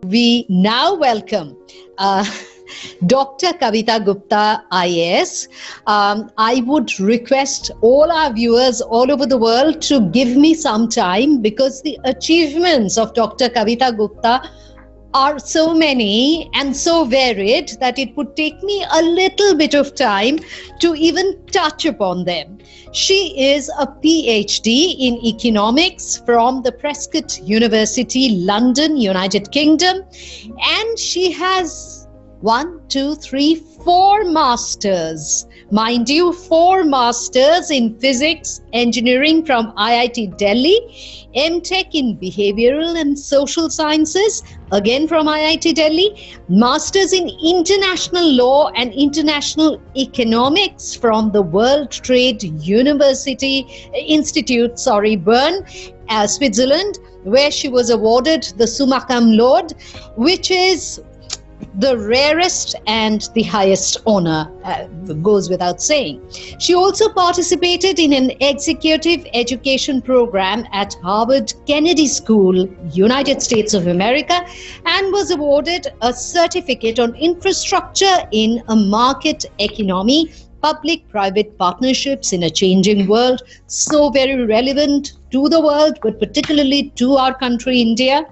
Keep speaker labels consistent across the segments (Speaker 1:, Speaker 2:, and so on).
Speaker 1: We now welcome Dr. Kavita Gupta IAS. I would request all our viewers all over the world to give me some time, because the achievements of Dr. Kavita Gupta are so many and so varied that it would take me a little bit of time to even touch upon them. She is a Ph.D. in economics from the Prescott University, London, United Kingdom, and she has 4 masters. Mind you, 4 masters in physics, engineering from IIT Delhi, M.Tech in Behaviourial and Social Sciences, again from IIT Delhi, masters in international law and international economics from the World Trade Institute, Berne, Switzerland, where she was awarded the summa-cum-laude, which is the rarest and the highest honor, goes without saying. She also participated in an executive education program at Harvard Kennedy School, United States of America, and was awarded a certificate on infrastructure in a market economy, public-private partnerships in a changing world, so very relevant to the world, but particularly to our country, India.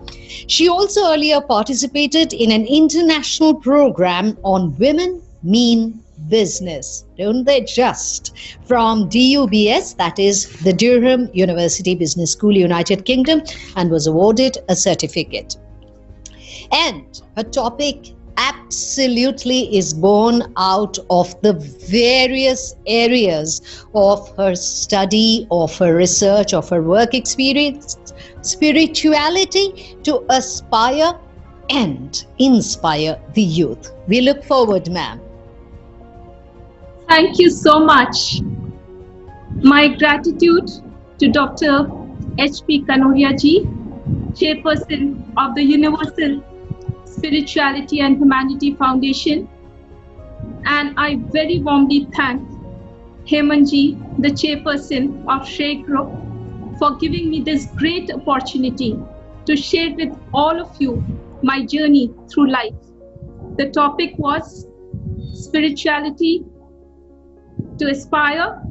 Speaker 1: She also earlier participated in an international program on women mean business, don't they just, from DUBS, that is the Durham University Business School, United Kingdom, and was awarded a certificate. And her topic absolutely is born out of the various areas of her study, of her research, of her work experience, spirituality to aspire and inspire the youth. We look forward, ma'am.
Speaker 2: Thank you so much. My gratitude to Dr. H.P. Kanoria ji, Chairperson of the Universal Spirituality and Humanity Foundation, and I very warmly thank Hemanji, the Chairperson of Shrey Group, for giving me this great opportunity to share with all of you my journey through life. The topic was spirituality to aspire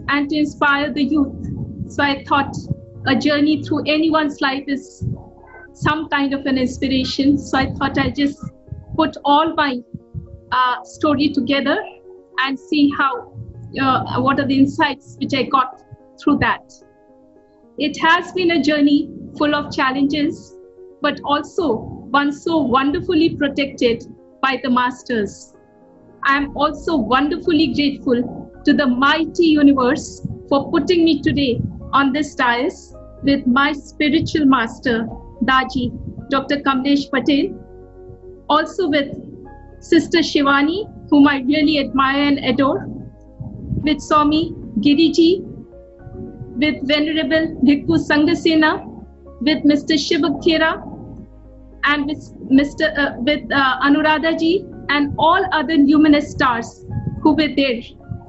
Speaker 2: and to inspire the youth. So I thought a journey through anyone's life is some kind of an inspiration. So I thought I'd just put all my story together and see how, what are the insights which I got through that. It has been a journey full of challenges, but also one so wonderfully protected by the masters. I am also wonderfully grateful to the mighty universe for putting me today on this dais with my spiritual master, Daji, Dr. Kamlesh Patel, also with Sister Shivani, whom I really admire and adore, with Swami Giriji, with Venerable Bhikkhu Sangasena, with Mr. Shivakthera, and with Anuradha ji, and all other luminous stars who were there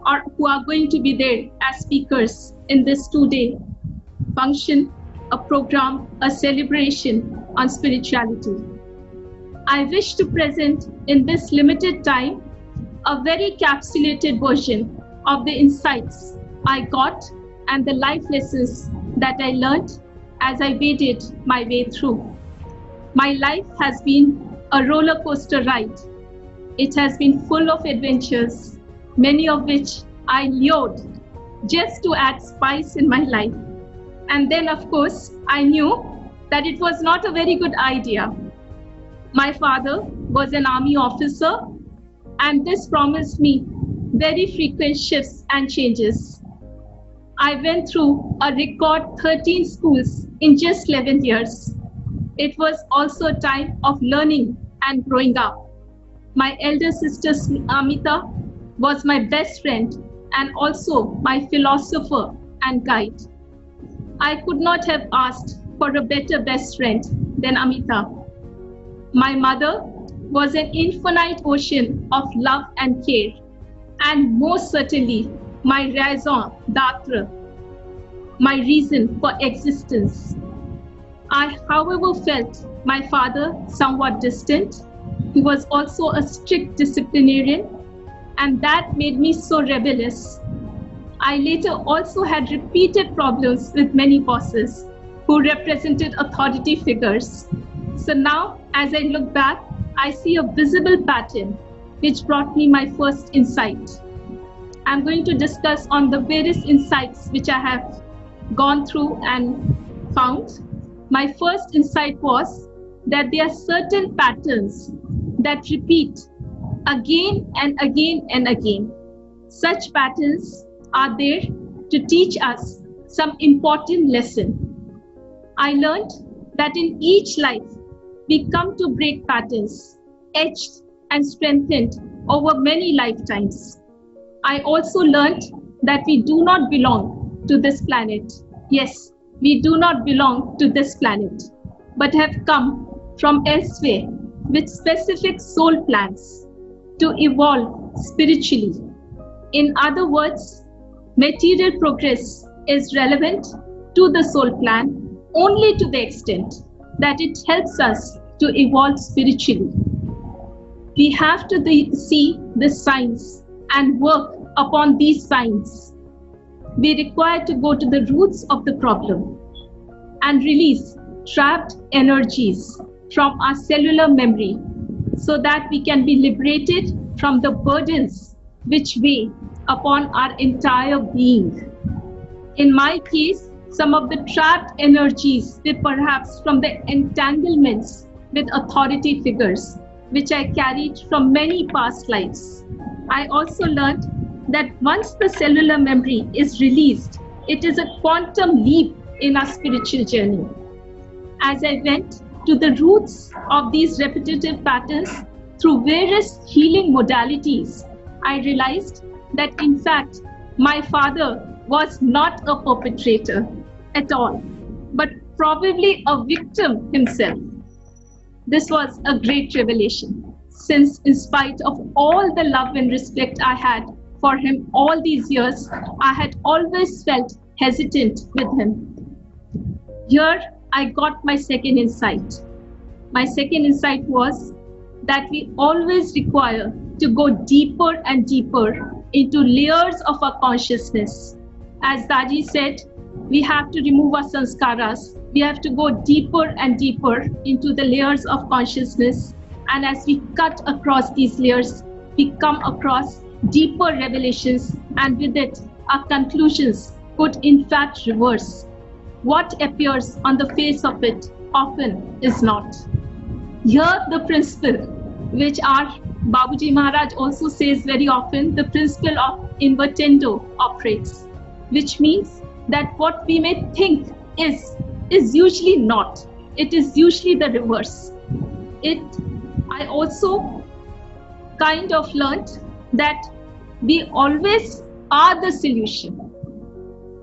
Speaker 2: or who are going to be there as speakers in this 2-day function, a program, a celebration on spirituality. I wish to present in this limited time a very capsulated version of the insights I got and the life lessons that I learned as I waded my way through. My life has been a roller coaster ride. It has been full of adventures, many of which I lured just to add spice in my life. And then, of course, I knew that it was not a very good idea. My father was an army officer, and this promised me very frequent shifts and changes. I went through a record 13 schools in just 11 years. It was also a time of learning and growing up. My elder sister, Amita, was my best friend and also my philosopher and guide. I could not have asked for a better best friend than Amita. My mother was an infinite ocean of love and care, and most certainly my raison d'être, my reason for existence. I, however, felt my father somewhat distant. He was also a strict disciplinarian, and that made me so rebellious. I later also had repeated problems with many bosses who represented authority figures. So now, as I look back, I see a visible pattern which brought me my first insight. I'm going to discuss on the various insights which I have gone through and found. My first insight was that there are certain patterns that repeat again and again and again. Such patterns are there to teach us some important lesson. I learned that in each life, we come to break patterns, etched and strengthened over many lifetimes. I also learned that we do not belong to this planet. Yes, we do not belong to this planet, but have come from elsewhere with specific soul plans to evolve spiritually. In other words, material progress is relevant to the soul plan only to the extent that it helps us to evolve spiritually. We have to see the signs and work upon these signs. We require to go to the roots of the problem and release trapped energies from our cellular memory so that we can be liberated from the burdens which weigh upon our entire being. In my case, some of the trapped energies were perhaps from the entanglements with authority figures, which I carried from many past lives. I also learned that once the cellular memory is released, it is a quantum leap in our spiritual journey. As I went to the roots of these repetitive patterns through various healing modalities, I realized that in fact, my father was not a perpetrator at all, but probably a victim himself. This was a great revelation, since in spite of all the love and respect I had for him all these years, I had always felt hesitant with him. Here, I got my second insight. My second insight was that we always require to go deeper and deeper into layers of our consciousness. As Daji said, we have to remove our sanskaras. We have to go deeper and deeper into the layers of consciousness. And as we cut across these layers, we come across deeper revelations, and with it, our conclusions could in fact reverse. What appears on the face of it often is not. Here, the principle, which our Babuji Maharaj also says very often, the principle of invertendo operates, which means that what we may think is usually not. It is usually the reverse. I also kind of learned that we always are the solution.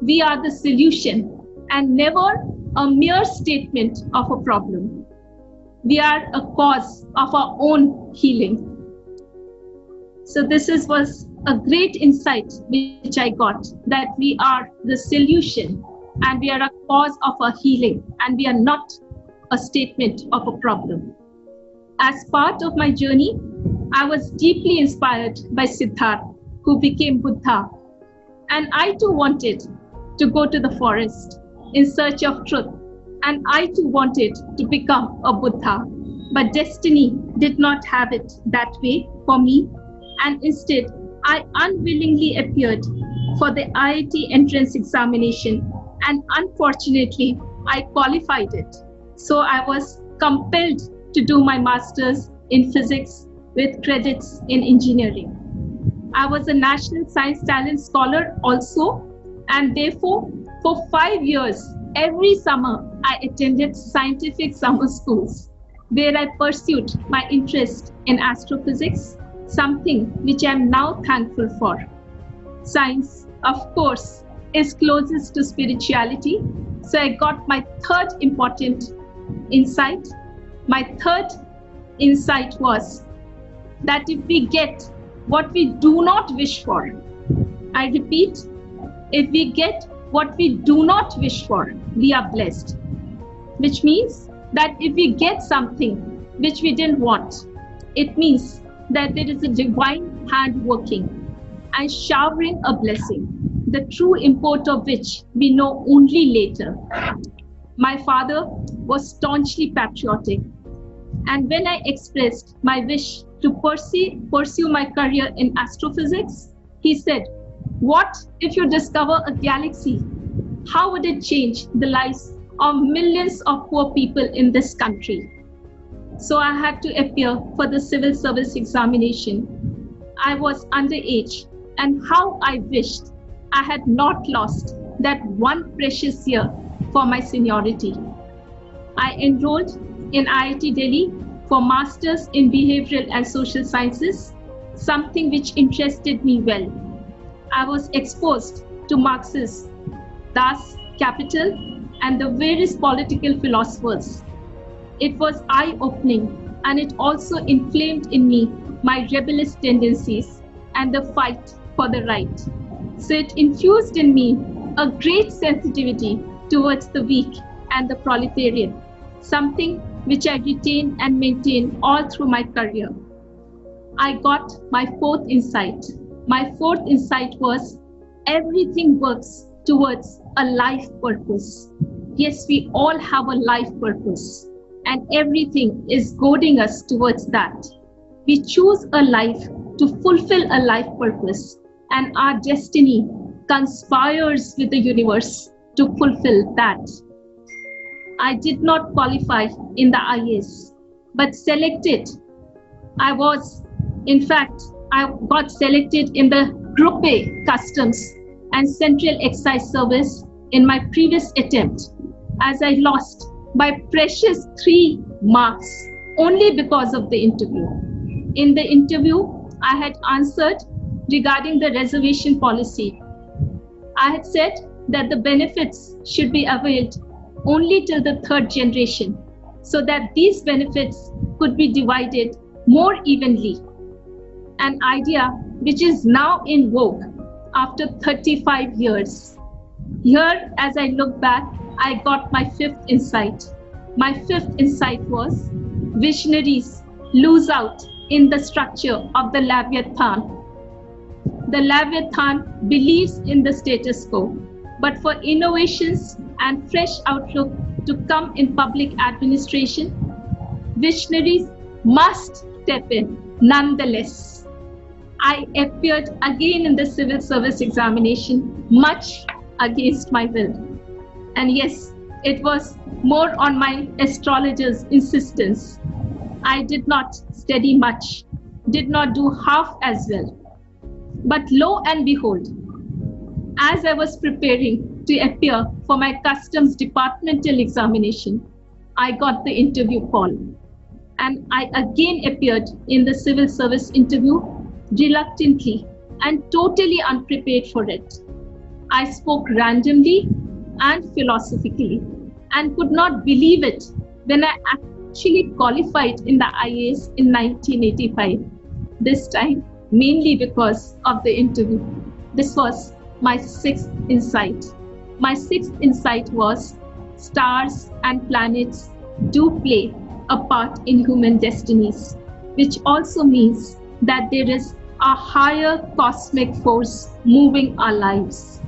Speaker 2: We are the solution and never a mere statement of a problem. We are a cause of our own healing. So this was a great insight which I got, that we are the solution and we are a cause of our healing and we are not a statement of a problem. As part of my journey, I was deeply inspired by Siddhartha, who became Buddha. And I too wanted to go to the forest in search of truth. And I too wanted to become a Buddha. But destiny did not have it that way for me. And instead, I unwillingly appeared for the IIT entrance examination. And unfortunately, I qualified it. So I was compelled to do my master's in physics with credits in engineering. I was a National Science Talent Scholar also, and therefore, for 5 years, every summer, I attended scientific summer schools, where I pursued my interest in astrophysics, something which I am now thankful for. Science, of course, is closest to spirituality, so I got my third important insight. My third insight was that if we get what we do not wish for, I repeat, if we get what we do not wish for, we are blessed. which means that if we get something which we didn't want, it means that there is a divine hand working and showering a blessing, the true import of which we know only later. My father was staunchly patriotic, and when I expressed my wish to pursue my career in astrophysics, he said, "What if you discover a galaxy? How would it change the lives of millions of poor people in this country?" So I had to appear for the civil service examination. I was underage, and how I wished I had not lost that one precious year for my seniority. I enrolled in IIT Delhi for Masters in Behaviourial and Social Sciences, something which interested me well. I was exposed to Marx's Das Kapital and the various political philosophers. It was eye-opening, and it also inflamed in me my rebellious tendencies and the fight for the right. So it infused in me a great sensitivity towards the weak and the proletariat, something which I retained and maintained all through my career. I got my fourth insight. My fourth insight was everything works towards a life purpose. Yes, we all have a life purpose, and everything is goading us towards that. We choose a life to fulfill a life purpose, and our destiny conspires with the universe to fulfill that. I did not qualify in the IAS, but selected. I got selected in the Group A Customs and Central Excise Service in my previous attempt, as I lost by precious 3 marks only because of the interview. In the interview, I had answered regarding the reservation policy. I had said that the benefits should be availed only till the 3rd generation, so that these benefits could be divided more evenly, an idea which is now in vogue after 35 years. Here, as I look back, I got my 5th insight. My 5th insight was visionaries lose out in the structure of the Leviathan. The Leviathan believes in the status quo, but for innovations and fresh outlook to come in public administration, visionaries must step in nonetheless. I appeared again in the civil service examination, much against my will. And yes, it was more on my astrologer's insistence. I did not study much, did not do half as well. But lo and behold, as I was preparing to appear for my customs departmental examination, I got the interview call. And I again appeared in the civil service interview reluctantly and totally unprepared for it. I spoke randomly and philosophically and could not believe it when I actually qualified in the IAS in 1985. This time, mainly because of the interview. This was my 6th insight. My 6th insight was stars and planets do play a part in human destinies, which also means that there is a higher cosmic force moving our lives.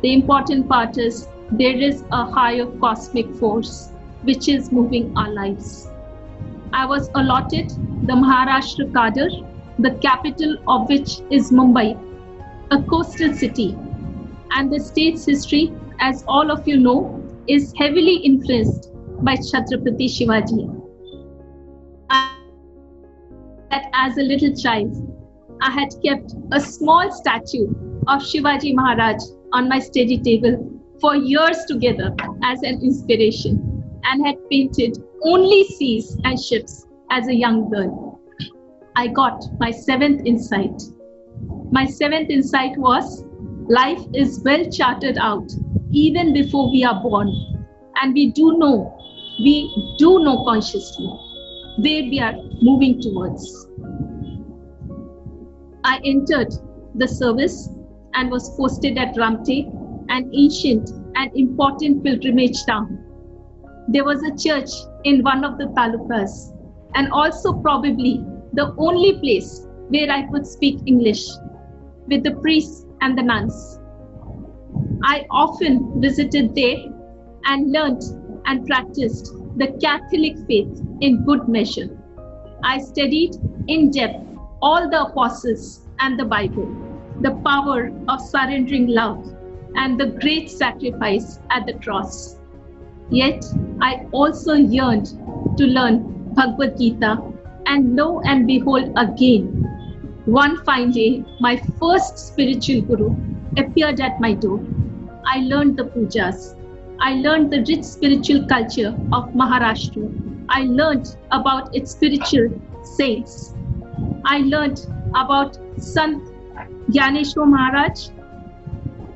Speaker 2: The important part is there is a higher cosmic force which is moving our lives. I was allotted the Maharashtra cadre, the capital of which is Mumbai, a coastal city. And the state's history, as all of you know, is heavily influenced by Chhatrapati Shivaji. That as a little child, I had kept a small statue of Shivaji Maharaj on my study table for years together as an inspiration, and had painted only seas and ships as a young girl. I got my 7th insight. My 7th insight was life is well charted out even before we are born, and we do know consciously where we are moving towards. I entered the service and was posted at Ramte, an ancient and important pilgrimage town. there was a church in one of the talukas, and also probably the only place where I could speak English with the priests and the nuns. I often visited there and learned and practiced the Catholic faith in good measure. I studied in depth all the apostles and the Bible, the power of surrendering love, and the great sacrifice at the cross. Yet, I also yearned to learn Bhagavad Gita, and lo and behold again, one fine day, my first spiritual guru appeared at my door. I learned the pujas. I learned the rich spiritual culture of Maharashtra. I learned about its spiritual saints. I learned about Sant Gyaneshwar Maharaj,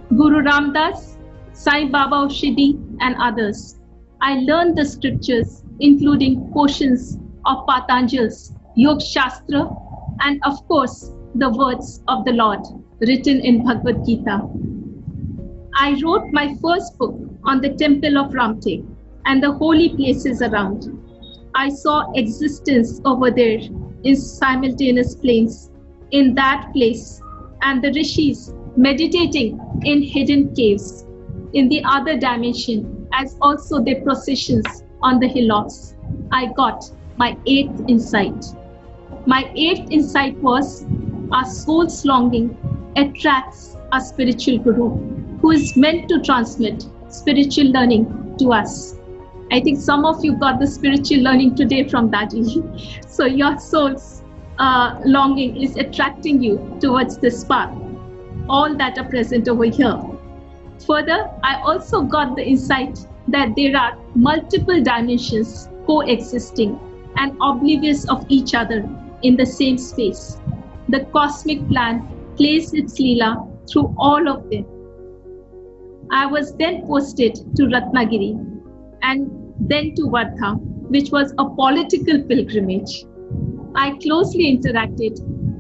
Speaker 2: Guru Ramdas, Sai Baba of Shidi, and others. I learned the scriptures, including portions of Patanjal's Yoga Shastra, and of course, the words of the Lord written in Bhagavad Gita. I wrote my first book on the temple of Ramtek and the holy places around. I saw existence over there in simultaneous planes, in that place, and the rishis meditating in hidden caves in the other dimension, as also their processions on the hillocks. I got my 8th insight. My 8th insight was our soul's longing attracts a spiritual guru who is meant to transmit spiritual learning to us. I think some of you got the spiritual learning today from Daji. So your soul's longing is attracting you towards this path. All that are present over here. Further, I also got the insight that there are multiple dimensions coexisting and oblivious of each other in the same space. The cosmic plan plays its Leela through all of them. I was then posted to Ratnagiri and then to Wardha, which was a political pilgrimage. I closely interacted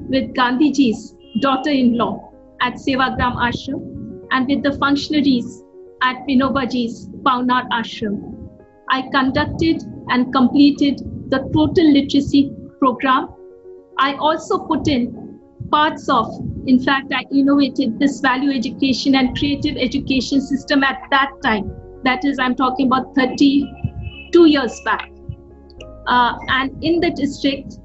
Speaker 2: with Gandhiji's daughter-in-law at Sevagram Ashram and with the functionaries at Vinobaji's Paunar Ashram. I conducted and completed the total literacy program. I also put in parts of, in fact, I innovated this value education and creative education system at that time. That is, I'm talking about 32 years back. And in the district,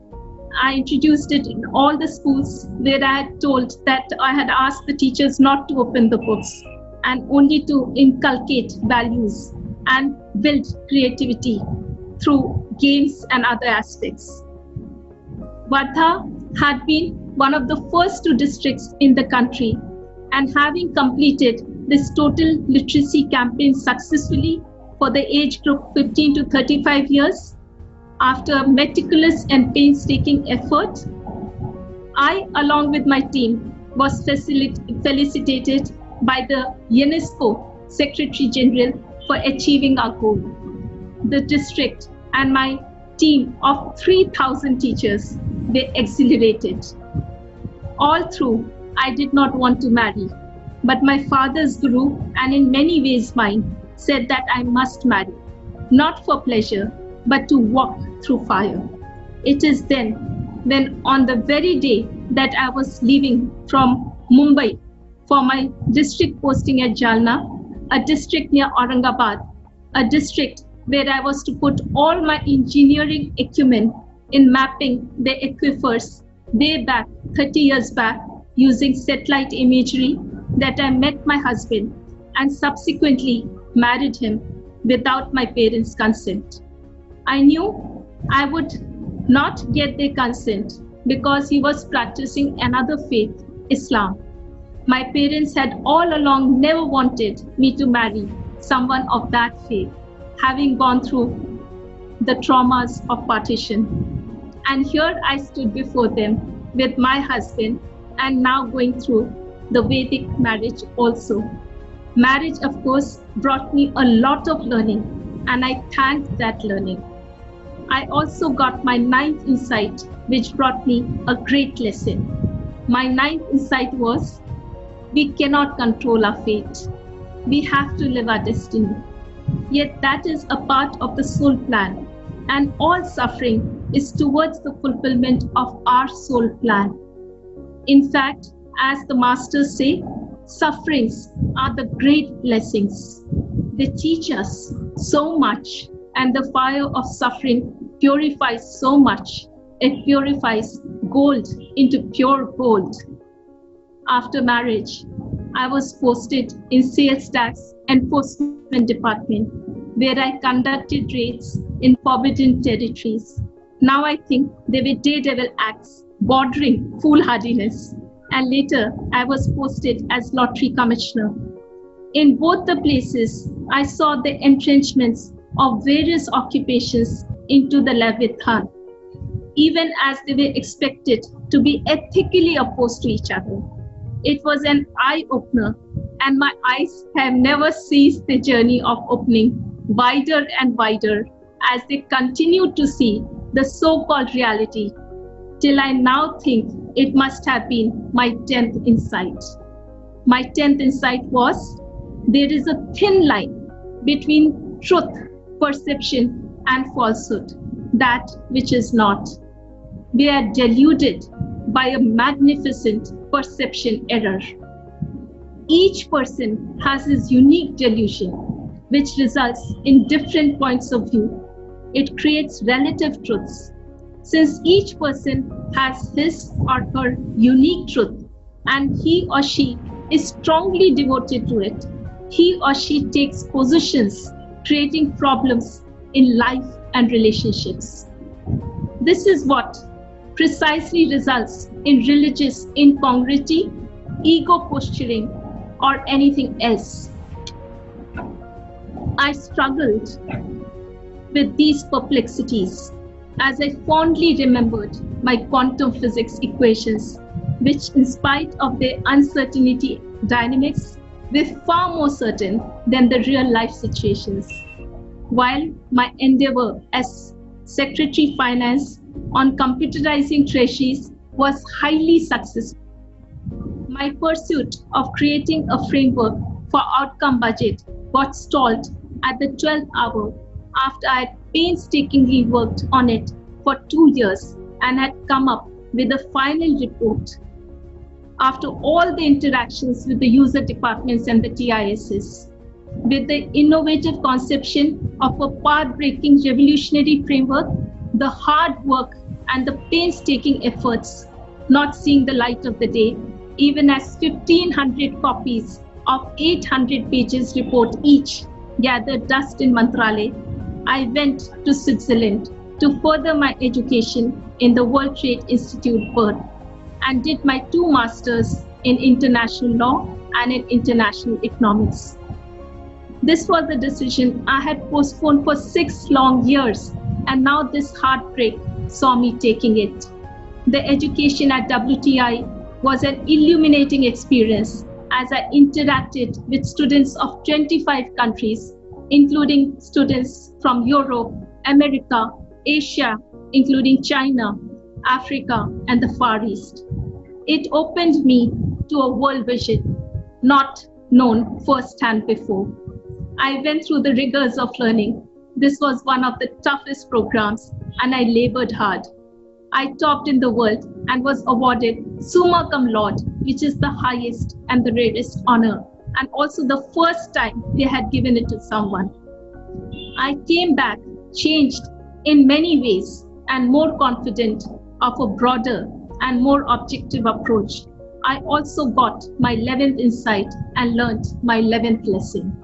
Speaker 2: I introduced it in all the schools where I had told that I had asked the teachers not to open the books and only to inculcate values and build creativity through games and other aspects. Wardha had been one of the first 2 districts in the country, and having completed this total literacy campaign successfully for the age group 15 to 35 years, after meticulous and painstaking effort, I, along with my team, was felicitated by the UNESCO Secretary General for achieving our goal. The district and my team of 3,000 teachers were exhilarated. All through, I did not want to marry, but my father's guru, and in many ways mine, said that I must marry, not for pleasure, but to walk through fire. It is then when on the very day that I was leaving from Mumbai for my district posting at Jalna, a district near Aurangabad, a district where I was to put all my engineering acumen in mapping the aquifers way back, 30 years back, using satellite imagery, that I met my husband and subsequently married him without my parents' consent. I knew I would not get their consent because he was practicing another faith, Islam. My parents had all along never wanted me to marry someone of that faith, having gone through the traumas of partition. And here I stood before them with my husband and now going through the Vedic marriage also. Marriage, of course, brought me a lot of learning, and I thank that learning. I also got my 9th insight, which brought me a great lesson. My 9th insight was, we cannot control our fate. We have to live our destiny. Yet that is a part of the soul plan, and all suffering is towards the fulfillment of our soul plan. In fact, as the masters say, sufferings are the great blessings. They teach us so much, and the fire of suffering purifies so much. It purifies gold into pure gold. After marriage, I was posted in Sales Tax Enforcement Department, where I conducted raids in forbidden territories. Now I think they were daredevil acts bordering foolhardiness. And later, I was posted as lottery commissioner. In both the places, I saw the entrenchments of various occupations into the Leviathan, even as they were expected to be ethically opposed to each other. It was an eye-opener, and my eyes have never ceased the journey of opening wider and wider as they continued to see the so-called reality, till I now think it must have been my 10th insight. My 10th insight was, there is a thin line between truth, perception, and falsehood, that which is not. We are deluded by a magnificent perception error. Each person has his unique delusion, which results in different points of view. It creates relative truths. Since each person has his or her unique truth, and he or she is strongly devoted to it, he or she takes positions, creating problems in life and relationships. This is what precisely results in religious incongruity, ego posturing, or anything else. I struggled with these perplexities as I fondly remembered my quantum physics equations, which in spite of their uncertainty dynamics, were far more certain than the real life situations. While my endeavor as Secretary Finance on computerizing treasuries was highly successful, my pursuit of creating a framework for outcome budget got stalled at the 12th hour after I had painstakingly worked on it for 2 years and had come up with a final report. After all the interactions with the user departments and the TISs, with the innovative conception of a path-breaking revolutionary framework, the hard work and the painstaking efforts not seeing the light of the day, even as 1,500 copies of 800 pages report each gathered dust in Mantralaya, I went to Switzerland to further my education in the World Trade Institute, Berne, and did my 2 masters in international law and in international economics. This was a decision I had postponed for 6 long years, and now this heartbreak saw me taking it. The education at WTI was an illuminating experience as I interacted with students of 25 countries, including students from Europe, America, Asia, including China, Africa, and the Far East. It opened me to a world vision not known firsthand before. I went through the rigors of learning. This was one of the toughest programs, and I labored hard. I topped in the world and was awarded summa-cum-laude, which is the highest and the rarest honor, and also the first time they had given it to someone. I came back changed in many ways and more confident of a broader and more objective approach. I also got my 11th insight and learned my 11th lesson.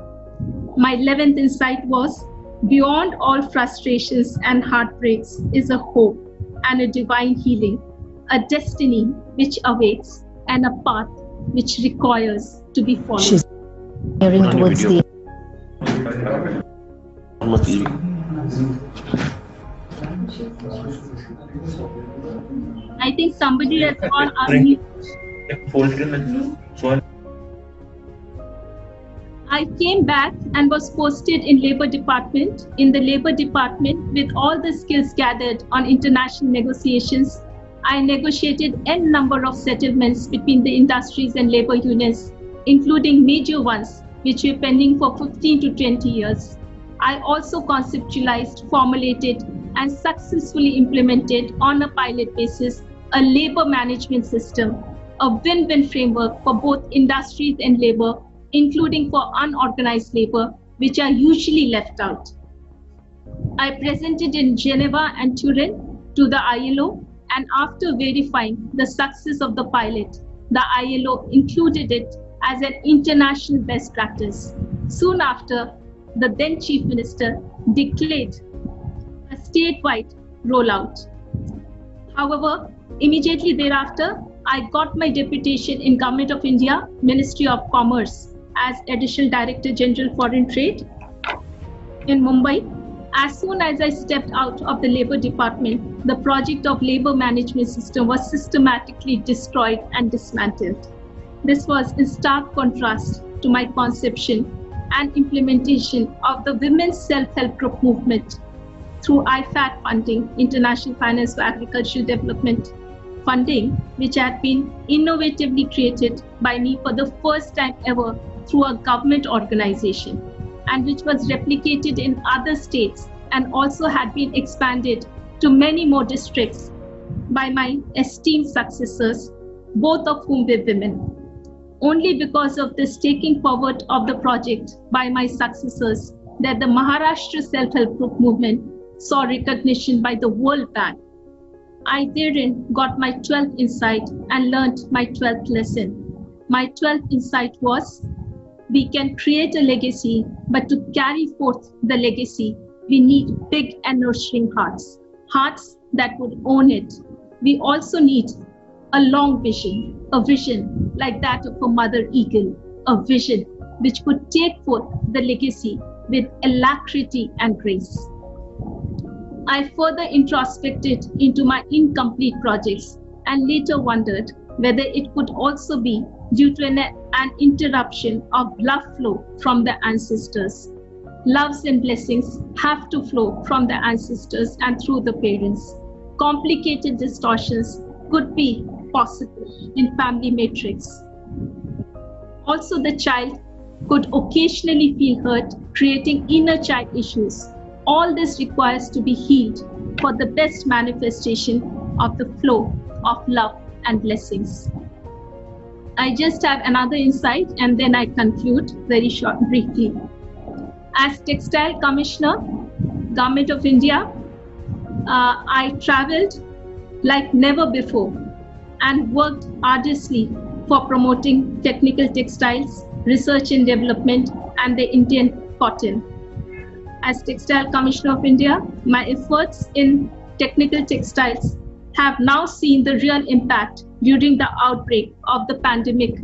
Speaker 2: My 11th insight was, beyond all frustrations and heartbreaks is a hope and a divine healing, a destiny which awaits, and a path which requires to be followed.
Speaker 1: She's nearing towards the
Speaker 2: I think somebody has gone on. I came back and was posted in Labour Department. In the Labour Department, with all the skills gathered on international negotiations, I negotiated n number of settlements between the industries and labour unions, including major ones which were pending for 15 to 20 years. I also conceptualized, formulated, and successfully implemented on a pilot basis a labor management system, a win-win framework for both industries and labor, including for unorganized labor, which are usually left out. I presented in Geneva and Turin to the ILO, and after verifying the success of the pilot, the ILO included it as an international best practice. Soon after, the then Chief Minister declared a statewide rollout. However, immediately thereafter, I got my deputation in Government of India, Ministry of Commerce, as Additional Director General Foreign Trade in Mumbai. As soon as I stepped out of the Labour Department, the project of Labour Management System was systematically destroyed and dismantled. This was in stark contrast to my conception and implementation of the Women's Self-Help Group movement through IFAD funding, International Finance for Agricultural Development funding, which had been innovatively created by me for the first time ever through a government organization, and which was replicated in other states and also had been expanded to many more districts by my esteemed successors, both of whom were women. Only because of this taking forward of the project by my successors that the Maharashtra Self-Help Group movement saw recognition by the World Bank. I therein got my 12th insight and learned my 12th lesson. My 12th insight was, we can create a legacy, but to carry forth the legacy, we need big and nurturing hearts, hearts that would own it. We also need a long vision, a vision like that of a mother eagle, a vision which could take forth the legacy with alacrity and grace. I further introspected into my incomplete projects and later wondered whether it could also be due to an interruption of love flow from the ancestors. Loves and blessings have to flow from the ancestors and through the parents. Complicated distortions could be possible in family matrix. Also, the child could occasionally feel hurt, creating inner child issues. All this requires to be healed for the best manifestation of the flow of love and blessings. I just have another insight and then I conclude very briefly. As Textile Commissioner, Government of India, I traveled like never before and worked arduously for promoting technical textiles, research and development, and the Indian cotton. As Textile Commissioner of India, my efforts in technical textiles have now seen the real impact during the outbreak of the pandemic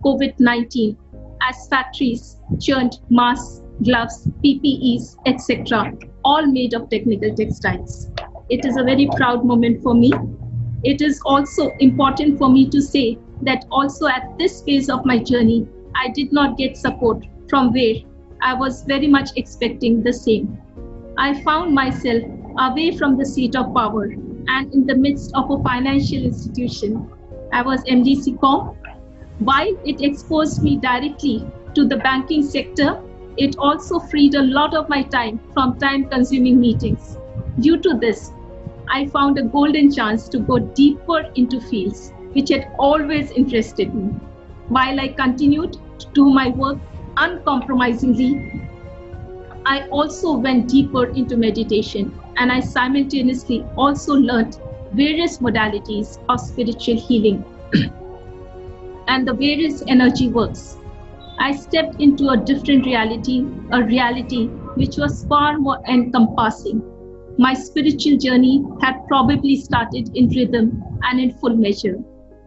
Speaker 2: COVID-19 as factories churned masks, gloves, PPEs, etc., all made of technical textiles. It is a very proud moment for me. It is also important for me to say that also at this phase of my journey, I did not get support from where I was very much expecting the same. I found myself away from the seat of power and in the midst of a financial institution. I was MD Com. While it exposed me directly to the banking sector, it also freed a lot of my time from time-consuming meetings. Due to this, I found a golden chance to go deeper into fields which had always interested me. While I continued to do my work uncompromisingly, I also went deeper into meditation, and I simultaneously also learned various modalities of spiritual healing and the various energy works. I stepped into a different reality, a reality which was far more encompassing. My spiritual journey had probably started in rhythm and in full measure.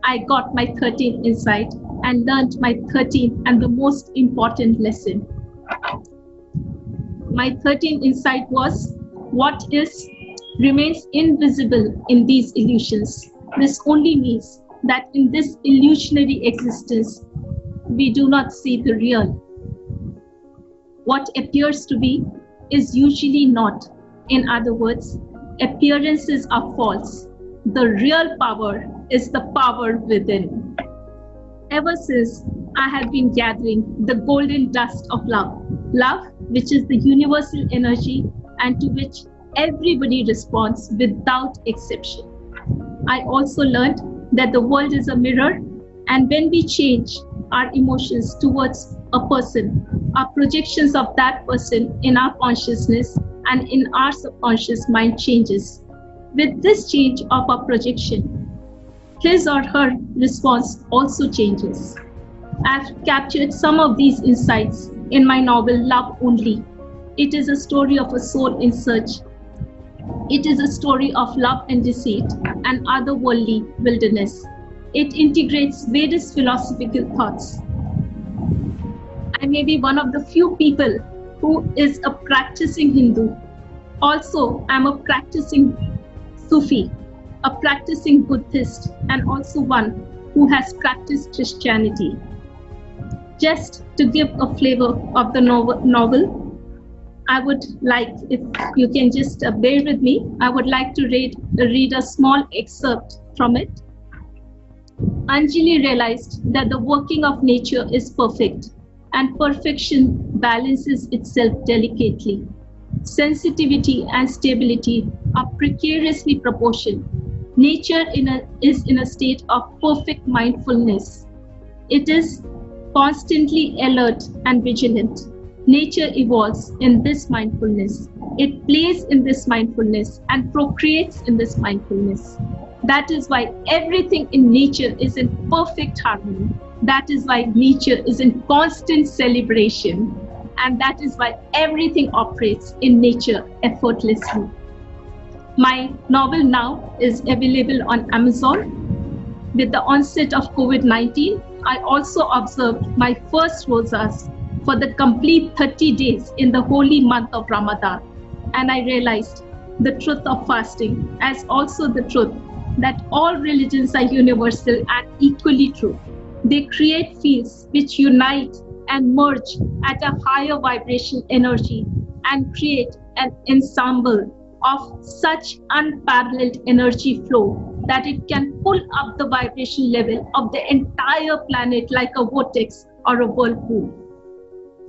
Speaker 2: I got my 13th insight and learned my 13th and the most important lesson. My 13th insight was, what is remains invisible in these illusions. This only means that in this illusionary existence, we do not see the real. What appears to be is usually not. In other words, appearances are false. The real power is the power within. Ever since I have been gathering the golden dust of love, love which is the universal energy and to which everybody responds without exception. I also learned that the world is a mirror, and when we change our emotions towards a person, our projections of that person in our consciousness and in our subconscious mind changes. With this change of our projection, his or her response also changes. I've captured some of these insights in my novel Love Only. It is a story of a soul in search. It is a story of love and deceit and otherworldly wilderness. It integrates various philosophical thoughts. I may be one of the few people who is a practicing Hindu. Also, I'm a practicing Sufi, a practicing Buddhist, and also one who has practiced Christianity. Just to give a flavor of the novel, I would like, if you can just bear with me, I would like to read a small excerpt from it. Anjali realized that the working of nature is perfect, and perfection balances itself delicately. Sensitivity and stability are precariously proportioned. Nature is in a state of perfect mindfulness. It is constantly alert and vigilant. Nature evolves in this mindfulness. It plays in this mindfulness and procreates in this mindfulness. That is why everything in nature is in perfect harmony. That is why nature is in constant celebration. And that is why everything operates in nature effortlessly. My novel now is available on Amazon. With the onset of COVID-19, I also observed my first rosas for the complete 30 days in the holy month of Ramadan. And I realized the truth of fasting as also the truth that all religions are universal and equally true. They create fields which unite and merge at a higher vibration energy and create an ensemble of such unparalleled energy flow that it can pull up the vibration level of the entire planet like a vortex or a whirlpool.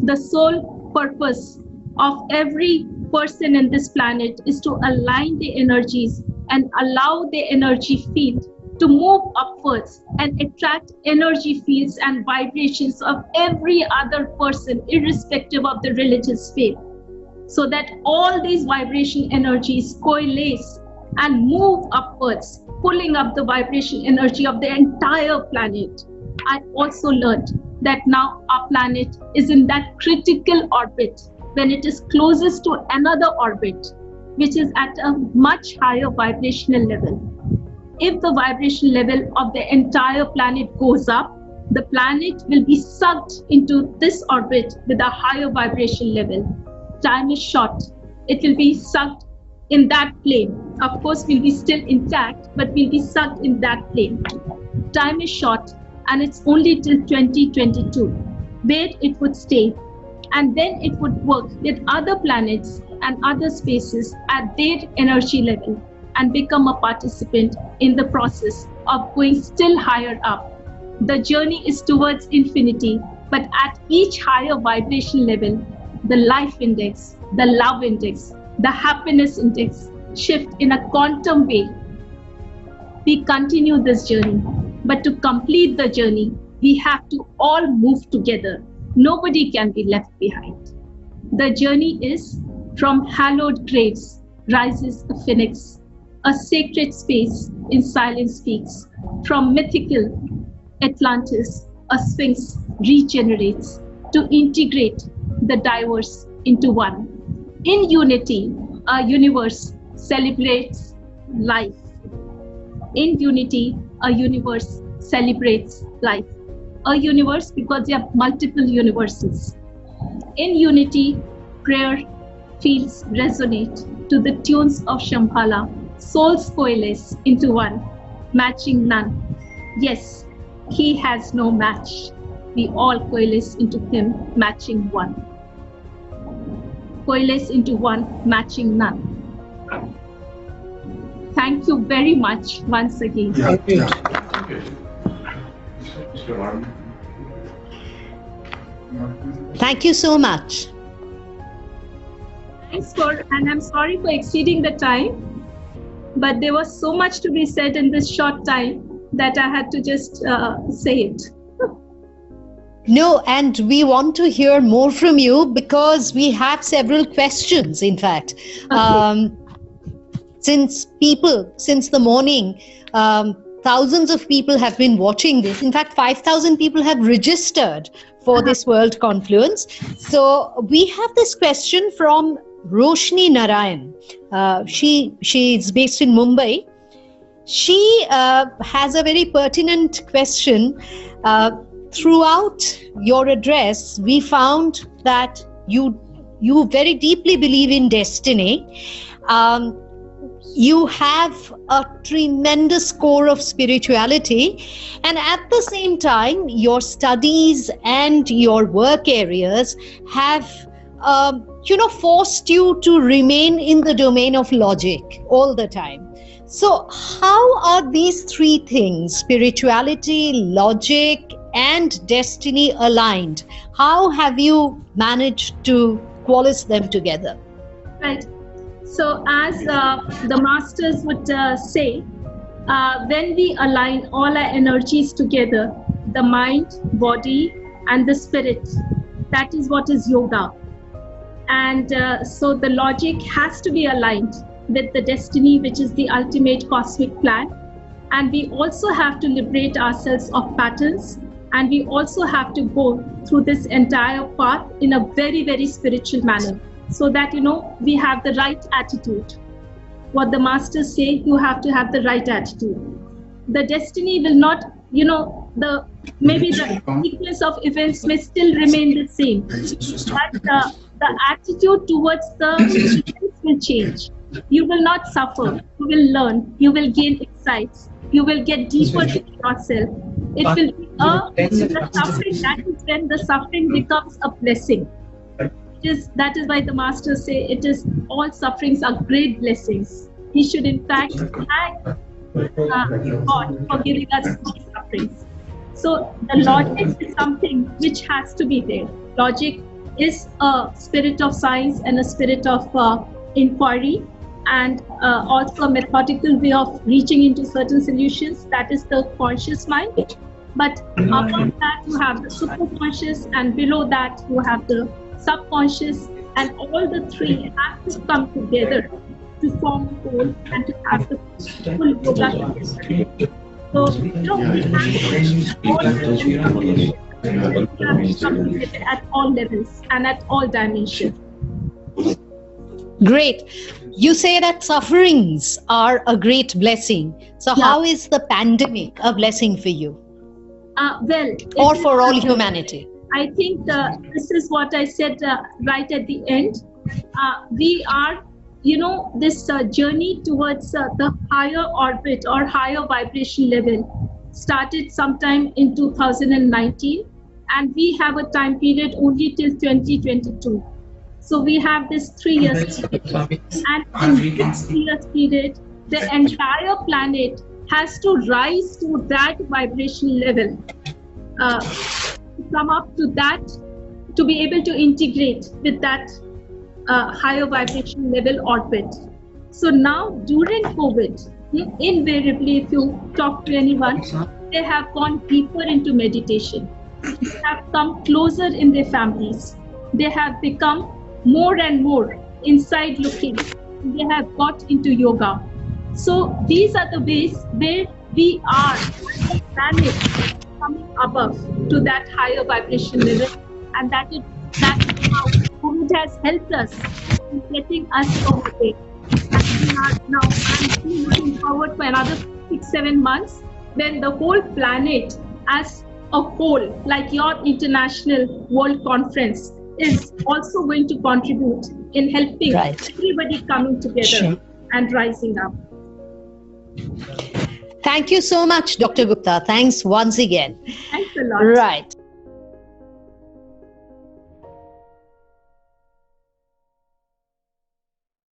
Speaker 2: The sole purpose of every person in this planet is to align the energies and allow the energy field to move upwards and attract energy fields and vibrations of every other person, irrespective of the religious faith, so that all these vibration energies coalesce and move upwards, pulling up the vibration energy of the entire planet. I also learned that now our planet is in that critical orbit when it is closest to another orbit, which is at a much higher vibrational level. If the vibration level of the entire planet goes up, the planet will be sucked into this orbit with a higher vibration level. Time is short. It will be sucked in that plane. Of course, we'll be still intact, but we'll be sucked in that plane. Time is short, and it's only till 2022 where it would stay. And then it would work with other planets and other spaces at their energy level and become a participant in the process of going still higher up. The journey is towards infinity, but at each higher vibration level, the life index, the love index, the happiness index shift in a quantum way. We continue this journey, but to complete the journey, we have to all move together. Nobody can be left behind. The journey is from hallowed graves rises a phoenix. A sacred space in silence speaks. From mythical Atlantis, a sphinx regenerates to integrate the diverse into one. In unity, a universe celebrates life. In unity, a universe celebrates life. A universe because there are multiple universes. In unity, prayer fields resonate to the tunes of Shambhala. Souls coalesce into one, matching none. Yes, he has no match. We all coalesce into him, matching one. Coalesce into one, matching none. Thank you very much once again.
Speaker 1: Thank you so much.
Speaker 2: And I'm sorry for exceeding the time, but there was so much to be said in this short time that I had to just say it.
Speaker 1: No, and we want to hear more from you because we have several questions, in fact. Okay. Since the morning, thousands of people have been watching this. In fact, 5,000 people have registered for this World Confluence. So we have this question from Roshni Narayan. She is based in Mumbai. She has a very pertinent question. Throughout your address, we found that you very deeply believe in destiny. You have a tremendous core of spirituality, and at the same time, your studies and your work areas have forced you to remain in the domain of logic all the time. So how are these three things, spirituality, logic, and destiny, aligned? How have you managed to coalesce them together?
Speaker 2: Right. So as the masters would say, when we align all our energies together, the mind, body, and the spirit, that is what is yoga. And so the logic has to be aligned with the destiny, which is the ultimate cosmic plan. And we also have to liberate ourselves of patterns. And we also have to go through this entire path in a very, very spiritual manner, so that, we have the right attitude. What the masters say, you have to have the right attitude. The destiny will not, maybe the sequence of events may still remain the same, but the attitude towards the events will change. You will not suffer, you will learn, you will gain insights, you will get deeper into yourself. It will be the suffering, that is when the suffering becomes a blessing. That is why the masters say all sufferings are great blessings. We should in fact thank God for giving us these sufferings. So the logic is something which has to be there. Logic is a spirit of science and a spirit of inquiry, and also a methodical way of reaching into certain solutions. That is the conscious mind. But above that you have the superconscious, and below that you have the subconscious, and all the three have to come together to form a whole and to have the full yoga together. So, we have to come together at all levels and at all dimensions.
Speaker 1: Great. You say that sufferings are a great blessing. So how is the pandemic a blessing for you? Or for all humanity?
Speaker 2: I think this is what I said right at the end. We are, this journey towards the higher orbit or higher vibration level started sometime in 2019, and we have a time period only till 2022. So we have this 3 years period, and in this 3 years period, the entire planet has to rise to that vibration level, to come up to that, to be able to integrate with that higher vibration level orbit. So now during COVID, invariably if you talk to anyone, they have gone deeper into meditation. They have come closer in their families. They have become more and more inside looking. They have got into yoga. So these are the ways where we are, the planet, coming above to that higher vibration level, and that is how COVID has helped us in getting us over there. And now I'm looking forward for another 6-7 months when the whole planet as a whole, like your international World Conference, is also going to contribute in helping everybody coming together and rising up.
Speaker 1: Thank you so much, Dr. Gupta. Thanks once again.
Speaker 2: Thanks a lot.
Speaker 1: Right.